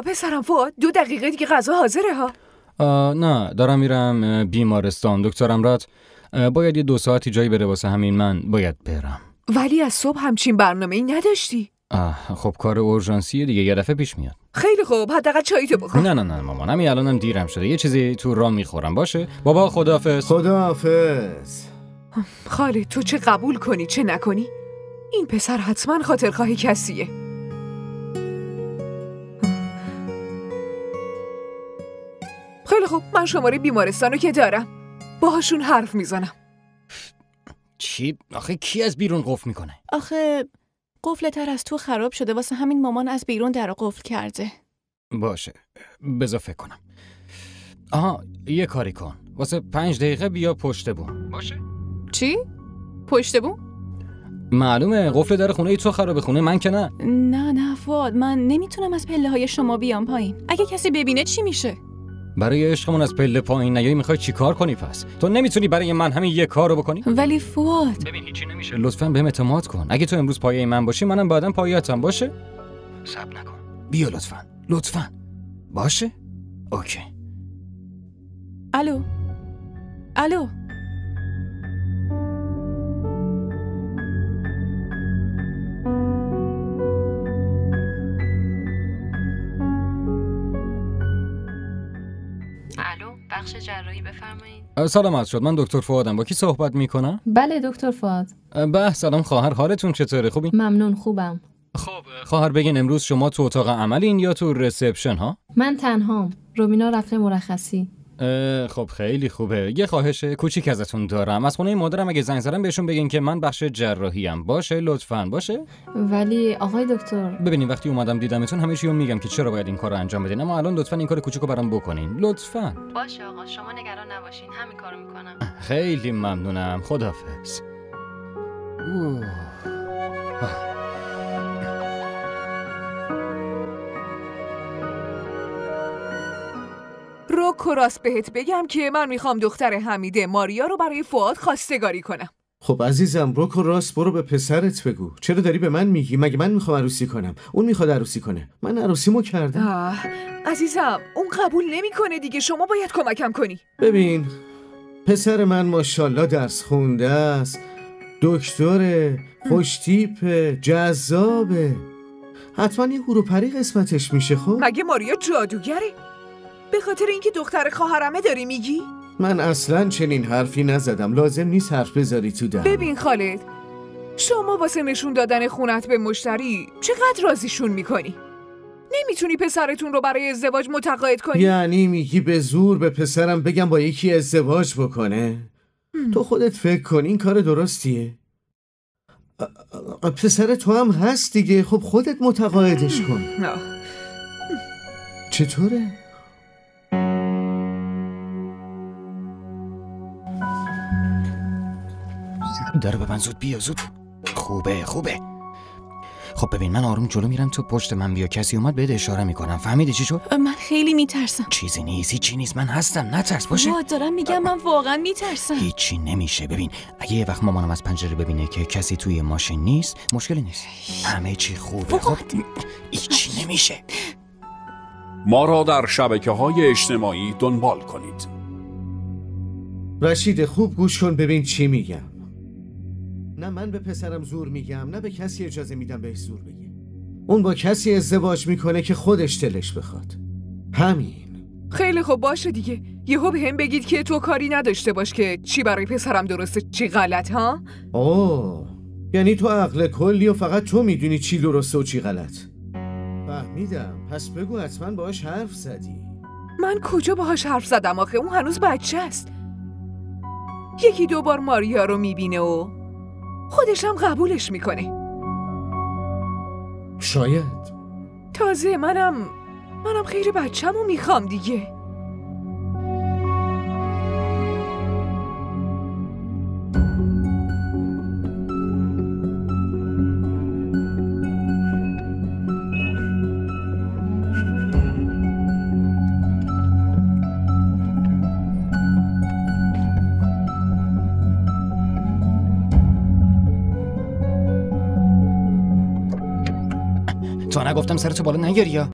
پسرم فؤاد 2 دقیقه دیگه غذا حاضره ها. نه دارم میرم بیمارستان. دکتر امرات باید یه 2 ساعتی جایی بره، واسه همین من باید برم. ولی از صبح همچین برنامه‌ای نداشتی. خب کار اورژانسیه دیگه، یه دفعه پیش میاد. خیلی خوب، حداقل چاییتو بخور. نه مامان، همین الانم دیرم شده، یه چیزی تو راه میخورم. باشه بابا، خداحافظ. خداحافظ. خالد تو چه قبول کنی چه نکنی، این پسر حتما خاطرخواه کسیه. خیلی خوب، من شماره بیمارستانو که دارم، باهاشون حرف میزنم. چی؟ آخه کی از بیرون قفل میکنه؟ آخه قفل در از تو خراب شده، واسه همین مامان از بیرون درو قفل کرده. باشه بذار فکر کنم. یه کاری کن، واسه 5 دقیقه بیا پشت بوم. باشه. چی؟ پشت بوم؟ معلومه قفل در خونه تو خرابه، خونه من که نه. نه فؤاد، من نمیتونم از پله های شما بیام پایین. اگه کسی ببینه چی میشه؟ برای عشقمون از پله پایین نیایی، میخوای چی کار کنی پس؟ تو نمیتونی برای من همین یه کارو بکنی؟ ولی فؤاد ببین هیچی نمیشه، لطفاً بهم اعتماد کن. اگه تو امروز پایه من باشی، منم بعداً پایه‌تم. باشه؟ صبر نکن، بیا لطفاً. باشه؟ اوکی. الو. بخش جراحی بفرمایید. سلامت شد، من دکتر فؤادم. با کی صحبت میکنم؟ بله دکتر فؤاد. سلام خواهر، حالتون چطوره؟ خوبین؟ ممنون، خوبم. خب خواهر بگین امروز شما تو اتاق عملین یا تو ریسپشن ها؟ من تنهام، رومینا رفته مرخصی. خب خیلی خوبه. یه خواهش کوچیک ازتون دارم، از خونه مادرم اگه زنگ زدم بهشون بگین که من بخش جراحیم. باشه لطفاً؟ باشه. ولی آقای دکتر ببینین وقتی اومدم دیدمتون همه چیو میگم که چرا باید این کارو انجام بدین، اما الان لطفاً این کار کوچیکو برام بکنین لطفاً. باشه آقا، شما نگران نباشین، همین کارو میکنم. خیلی ممنونم، خداحافظ. رو راست بهت بگم که من میخوام دختر حمیده ماریا رو برای فؤاد خواستگاری کنم. خب عزیزم، روک و راست برو به پسرت بگو. چرا داری به من میگی؟ مگه من میخوام عروسی کنم؟ اون میخواد عروسی کنه. من عروسیمو کردم. عزیزم اون قبول نمیکنه دیگه، شما باید کمکم کنی. ببین پسر من ماشاءالله درس خونده است، دکتره، خوشتیپه، جذابه، حتما یه هوروپری قسمتش میشه. خب مگه ماریا جادوگره؟ به خاطر اینکه دختر خواهرمه داری میگی؟ من اصلاً چنین حرفی نزدم، لازم نیست حرف بذاری تو دهنم. ببین خالد، شما واسه نشون دادن خونت به مشتری چقدر راضیشون میکنی؟ نمیتونی پسرتون رو برای ازدواج متقاعد کنی؟ یعنی میگی به زور به پسرم بگم با یکی ازدواج بکنه؟ تو خودت فکر کن این کار درستیه؟ پسر تو هم هست دیگه، خب خودت متقاعدش کن. چطوره؟ داره ببند، زود بیا زود. خوبه. خب ببین من آروم جلو میرم، تو پشت من بیا، کسی اومد بهت اشاره میکنم. فهمیدی چی شد؟ من خیلی میترسم. چیزی نیست، هیچی نیست، من هستم، نترس. باشه دارم میگم من واقعا میترسم. هیچی نمیشه. ببین اگه یه وقت مامانم از پنجره ببینه که کسی توی ماشین نیست، مشکلی نیست، همه چی خوبه. خب هیچی نمیشه. ما را در شبکه‌های اجتماعی دنبال کنید. رشید خوب گوش کن ببین چی میگم. نه من به پسرم زور میگم، نه به کسی اجازه میدم بهش زور بگه. اون با کسی ازدواج میکنه که خودش دلش بخواد. همین. خیلی خوب باشه دیگه، یهو بهم بگید که تو کاری نداشته باش که چی برای پسرم درسته چی غلط. ها؟ اوه، یعنی تو عقل کلی و فقط تو میدونی چی درسته و چی غلط. فهمیدم، پس بگو حتما باهاش حرف زدی. من کجا باهاش حرف زدم آخه؟ اون هنوز بچه است. 1-2 بار ماریا رو میبینه و خودش هم قبولش میکنه. شاید. تازه منم خیلی بچه‌مو میخوام دیگه. تو نگفتم سرتو بالا نیاری یا؟